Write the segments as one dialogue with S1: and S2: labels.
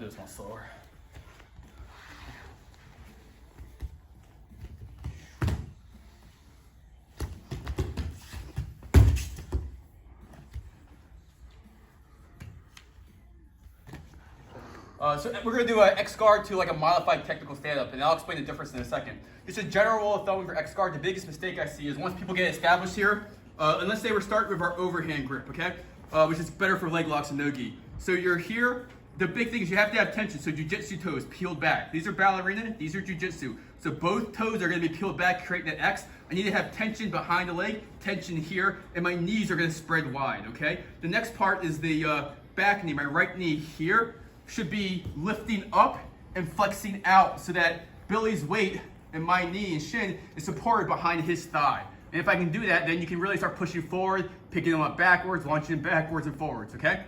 S1: do this one slower. So we're going to do an X guard to like a modified technical stand-up, and I'll explain the difference in a second. Just a general rule of thumb for X guard, the biggest mistake I see is once people get established here, unless they were starting with our overhand grip, okay? Which is better for leg locks and no-gi. So you're here, the big thing is you have to have tension, so jiu-jitsu toes peeled back. These are ballerina, these are jiu-jitsu. So both toes are going to be peeled back, creating an X. I need to have tension behind the leg, tension here, and my knees are going to spread wide, okay? The next part is the back knee, my right knee here should be lifting up and flexing out so that Billy's weight and my knee and shin is supported behind his thigh. And if I can do that, then you can really start pushing forward, picking them up backwards, launching them backwards and forwards, okay?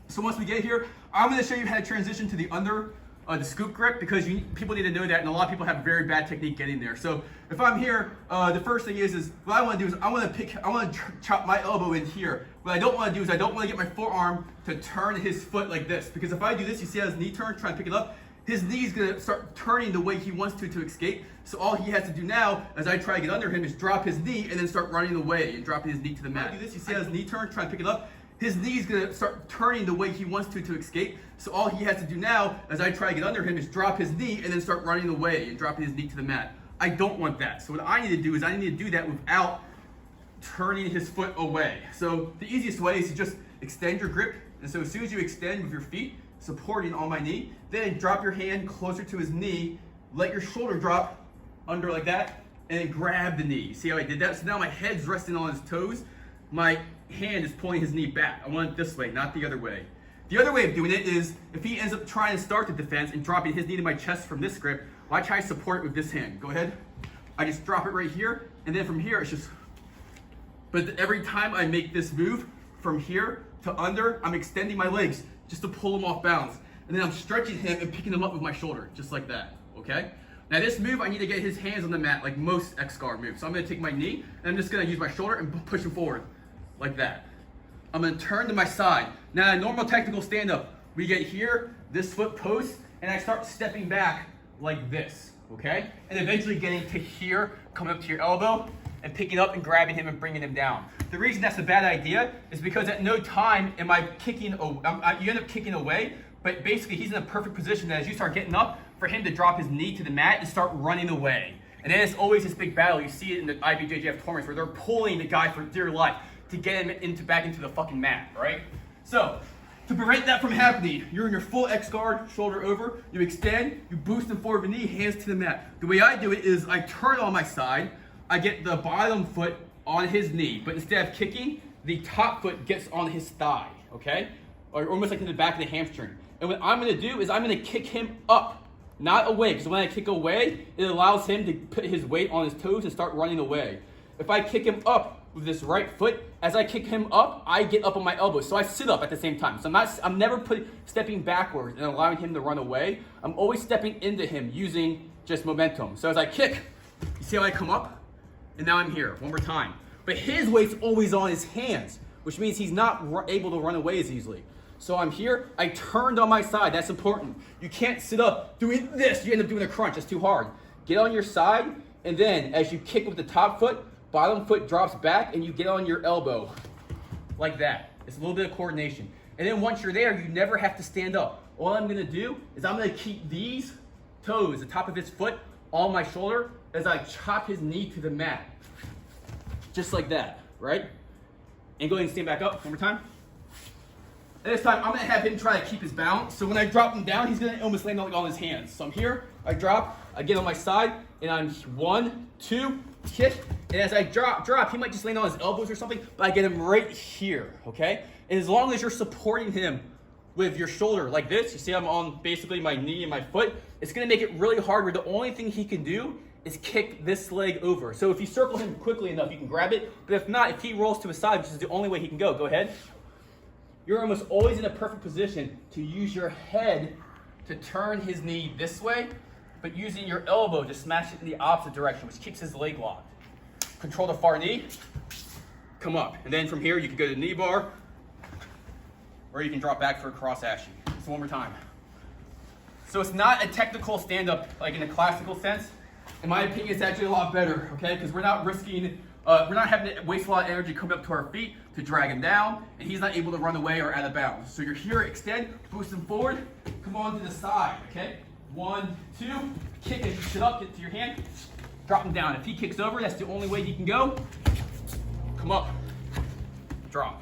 S1: So once we get here, I'm gonna show you how to transition to the under the scoop grip, because people need to know that, and a lot of people have very bad technique getting there. So if I'm here, the first thing is what I want to do is I want to chop my elbow in here. What I don't want to do is I don't want to get my forearm to turn his foot like this, because if I do this, you see how his knee turns, trying to pick it up, his knee's gonna start turning the way he wants to escape. So all he has to do now, as I try to get under him, is drop his knee and then start running away and dropping his knee to the mat. If I do this, you see how his knee turns, trying to pick it up, his knee's gonna start turning the way he wants to escape. So all he has to do now, as I try to get under him, is drop his knee and then start running away and dropping his knee to the mat. I don't want that. So what I need to do is I need to do that without turning his foot away. So the easiest way is to just extend your grip. And so as soon as you extend with your feet, supporting on my knee, then drop your hand closer to his knee, let your shoulder drop under like that, and then grab the knee. See how I did that? So now my head's resting on his toes. My hand is pulling his knee back. I want it this way, not the other way. The other way of doing it is if he ends up trying to start the defense and dropping his knee to my chest from this grip, well, I try to support it with this hand. Go ahead. I just drop it right here, and then from here it's just, but every time I make this move from here to under, I'm extending my legs just to pull him off balance. And then I'm stretching him and picking him up with my shoulder, just like that, okay? Now this move, I need to get his hands on the mat like most X guard moves. So I'm gonna take my knee, and I'm just gonna use my shoulder and push him forward, like that. I'm gonna turn to my side. Now, a normal technical stand-up, we get here, this foot post, and I start stepping back like this, okay? And eventually getting to here, coming up to your elbow, and picking up and grabbing him and bringing him down. The reason that's a bad idea is because at no time am I kicking, you end up kicking away, but basically he's in a perfect position that as you start getting up, for him to drop his knee to the mat and start running away. And then it's always this big battle. You see it in the IBJJF tournaments where they're pulling the guy for dear life to get him back into the fucking mat, right? So, to prevent that from happening, you're in your full X guard, shoulder over, you extend, you boost him forward with the knee, hands to the mat. The way I do it is I turn on my side, I get the bottom foot on his knee, but instead of kicking, the top foot gets on his thigh, okay? Or almost like in the back of the hamstring. And what I'm gonna do is I'm gonna kick him up, not away, because when I kick away, it allows him to put his weight on his toes and start running away. If I kick him up with this right foot, as I kick him up, I get up on my elbows. So I sit up at the same time. So I'm never stepping backwards and allowing him to run away. I'm always stepping into him using just momentum. So as I kick, you see how I come up? And now I'm here, one more time. But his weight's always on his hands, which means he's not able to run away as easily. So I'm here, I turned on my side, that's important. You can't sit up doing this, you end up doing a crunch, it's too hard. Get on your side, and then as you kick with the top foot, bottom foot drops back, and you get on your elbow, like that. It's a little bit of coordination. And then once you're there, you never have to stand up. All I'm gonna do is I'm gonna keep these toes, the top of his foot, on my shoulder, as I chop his knee to the mat. Just like that, right? And go ahead and stand back up one more time. And this time, I'm gonna have him try to keep his balance. So when I drop him down, he's gonna almost land on his hands. So I'm here, I drop, I get on my side, and I'm 1, 2, kick. And as I drop, he might just land on his elbows or something, but I get him right here, okay? And as long as you're supporting him with your shoulder like this, you see I'm on basically my knee and my foot, it's gonna make it really hard where the only thing he can do is kick this leg over. So if you circle him quickly enough, you can grab it. But if not, if he rolls to his side, which is the only way he can go ahead. You're almost always in a perfect position to use your head to turn his knee this way, but using your elbow to smash it in the opposite direction, which keeps his leg locked. Control the far knee, come up. And then from here, you can go to the knee bar, or you can drop back for a cross Ashi. So one more time. So it's not a technical stand-up like in a classical sense. In my opinion, it's actually a lot better, okay? Because we're not risking, we're not having to waste a lot of energy coming up to our feet to drag him down, and he's not able to run away or out of bounds. So you're here, extend, boost him forward, come on to the side, okay? 1, 2, kick and push it up, get to your hand, drop him down. If he kicks over, that's the only way he can go. Come up, drop.